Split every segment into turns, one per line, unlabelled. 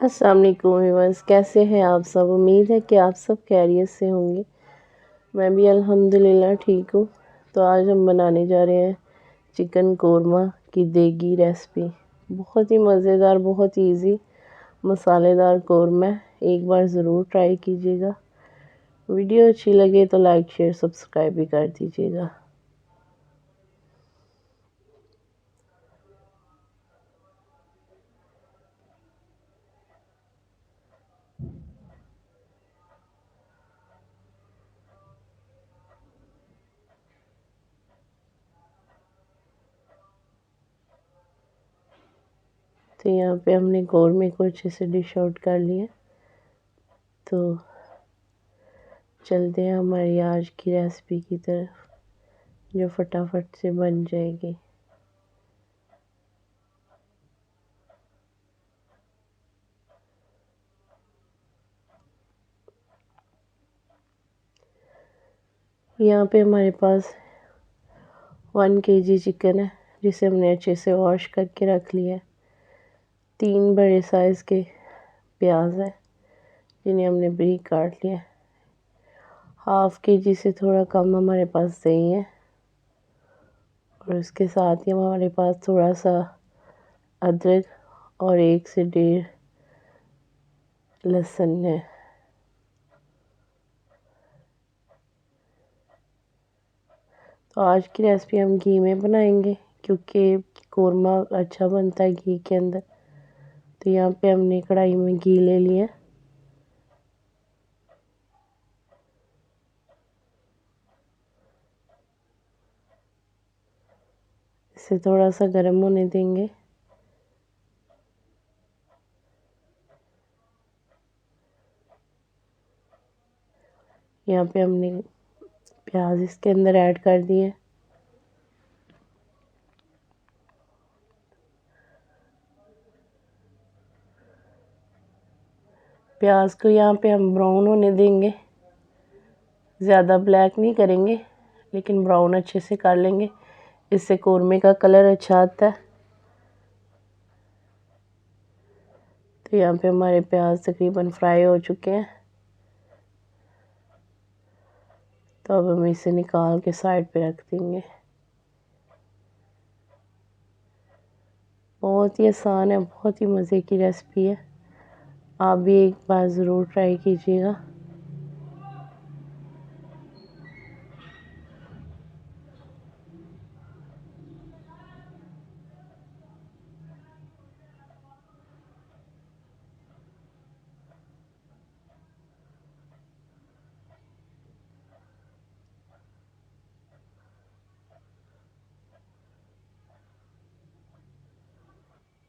अस्सलाम वालेकुम व्यूअर्स, कैसे हैं आप सब। उम्मीद है कि आप सब खैरियत से होंगे। मैं भी अल्हम्दुलिल्लाह ठीक हूँ। तो आज हम बनाने जा रहे हैं चिकन कोरमा की देगी रेसिपी। बहुत ही मज़ेदार, बहुत इजी मसालेदार कोरमा है। एक बार ज़रूर ट्राई कीजिएगा। वीडियो अच्छी लगे तो लाइक शेयर सब्सक्राइब भी कर दीजिएगा। तो यहाँ पे हमने कोरमे को अच्छे से डिश आउट कर लिया। तो चलते हैं हमारी आज की रेसिपी की तरफ, जो फटाफट से बन जाएगी। यहाँ पे हमारे पास 1 kg चिकन है, जिसे हमने अच्छे से वॉश करके रख लिया है। 3 बड़े साइज़ के प्याज है, जिन्हें हमने बारीक काट लिया है। 1/2 kg से थोड़ा कम हमारे पास दही है, और उसके साथ ही हमारे पास थोड़ा सा अदरक और 1 से 1.5 लहसुन है। तो आज की रेसिपी हम घी में बनाएंगे, क्योंकि कोरमा अच्छा बनता है घी के अंदर। तो यहाँ पे हमने कढ़ाई में घी ले लिया। इसे थोड़ा सा गर्म होने देंगे। यहाँ पे हमने प्याज इसके अंदर ऐड कर दिए। प्याज को यहाँ पे हम ब्राउन होने देंगे। ज़्यादा ब्लैक नहीं करेंगे, लेकिन ब्राउन अच्छे से कर लेंगे। इससे कोरमे का कलर अच्छा आता है। तो यहाँ पे हमारे प्याज तकरीबन फ्राई हो चुके हैं। तो अब हम इसे निकाल के साइड पे रख देंगे। बहुत ही आसान है, बहुत ही मज़े की रेसिपी है। आप भी एक बार ज़रूर ट्राई कीजिएगा।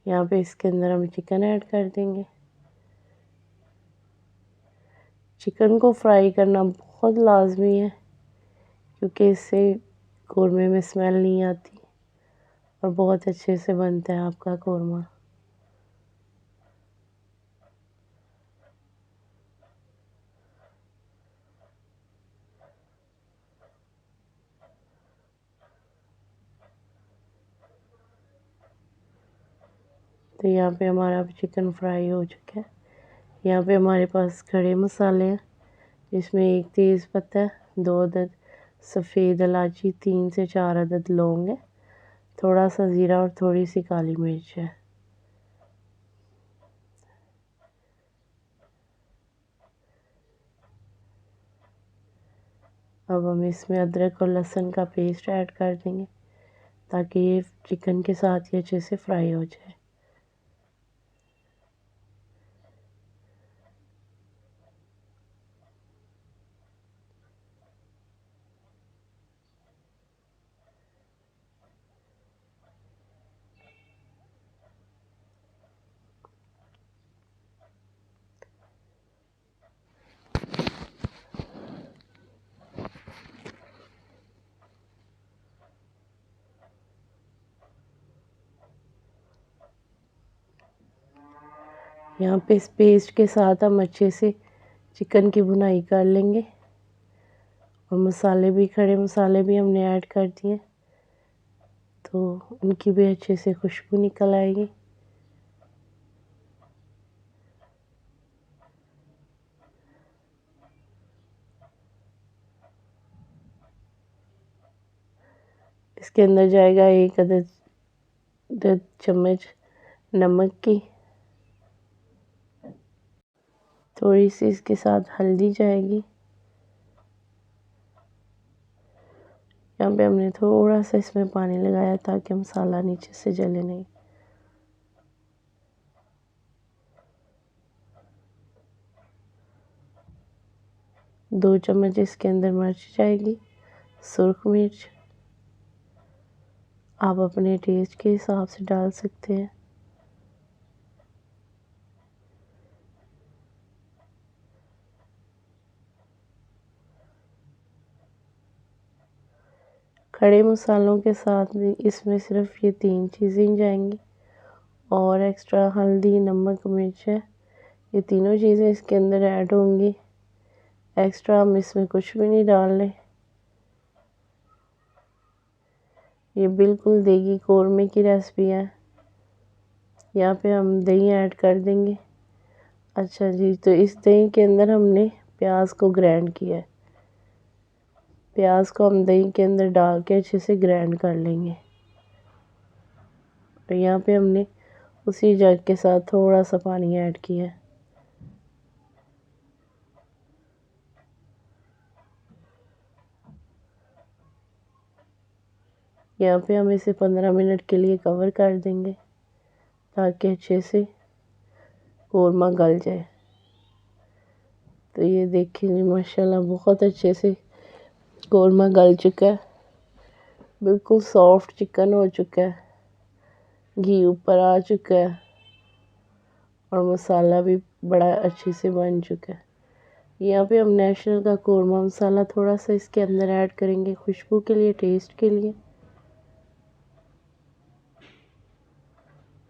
यहाँ पे इसके अंदर हम चिकन ऐड कर देंगे। चिकन को फ्राई करना बहुत लाजमी है, क्योंकि इससे कोरमे में स्मेल नहीं आती और बहुत अच्छे से बनता है आपका कोरमा। तो यहाँ पे हमारा चिकन फ्राई हो चुका है। यहाँ पे हमारे पास खड़े मसाले हैं, जिसमें 1 तेज़ पत्ता, 2 अदद सफ़ेद इलायची, 3 से 4 अदद लौंग है, थोड़ा सा ज़ीरा और थोड़ी सी काली मिर्च है। अब हम इसमें अदरक और लहसुन का पेस्ट ऐड कर देंगे, ताकि ये चिकन के साथ ही अच्छे से फ्राई हो जाए। यहाँ पे इस पेस्ट के साथ हम अच्छे से चिकन की भुनाई कर लेंगे, और मसाले भी, खड़े मसाले भी हमने ऐड कर दिए, तो उनकी भी अच्छे से खुशबू निकल आएगी। इसके अंदर जाएगा 1 अदद चम्मच नमक की, थोड़ी सी इसके साथ हल्दी जाएगी। यहाँ पे हमने थोड़ा सा इसमें पानी लगाया ताकि मसाला नीचे से जले नहीं। दो चम्मच इसके अंदर मिर्च जाएगी, सुर्ख मिर्च आप अपने टेस्ट के हिसाब से डाल सकते हैं। खड़े मसालों के साथ में इसमें सिर्फ ये 3 चीज़ें जाएंगी और एक्स्ट्रा हल्दी, नमक, मिर्च है, ये तीनों चीज़ें इसके अंदर ऐड होंगी। एक्स्ट्रा हम इसमें कुछ भी नहीं डाल रहे। ये बिल्कुल देगी कौरमे की रेसिपी है। यहाँ पे हम दही ऐड कर देंगे। अच्छा जी, तो इस दही के अंदर हमने प्याज को ग्राइंड किया है। प्याज को हम दही के अंदर डाल के अच्छे से ग्राइंड कर लेंगे। तो यहाँ पे हमने उसी जग के साथ थोड़ा सा पानी ऐड किया है। यहाँ पे हम इसे 15 मिनट के लिए कवर कर देंगे ताकि अच्छे से कौरमा गल जाए। तो ये देखिए माशाल्लाह बहुत अच्छे से कौरमा गल चुका है, बिल्कुल सॉफ्ट चिकन हो चुका है, घी ऊपर आ चुका है और मसाला भी बड़ा अच्छे से बन चुका है। यहाँ पे हम नेशनल का कौरमा मसाला थोड़ा सा इसके अंदर ऐड करेंगे खुशबू के लिए, टेस्ट के लिए।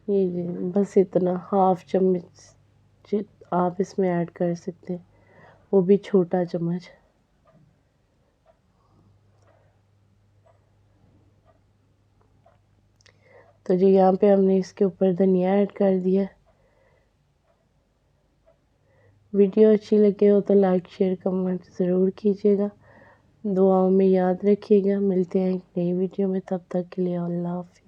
ये जी बस इतना, हाफ चम्मच आप इसमें ऐड कर सकते हैं, वो भी छोटा चम्मच। तो जी यहाँ पे हमने इसके ऊपर धनिया ऐड कर दिया। वीडियो अच्छी लगे हो तो लाइक शेयर कमेंट ज़रूर कीजिएगा, दुआओं में याद रखिएगा। मिलते हैं एक नई वीडियो में, तब तक के लिए अल्लाह हाफ़िज़।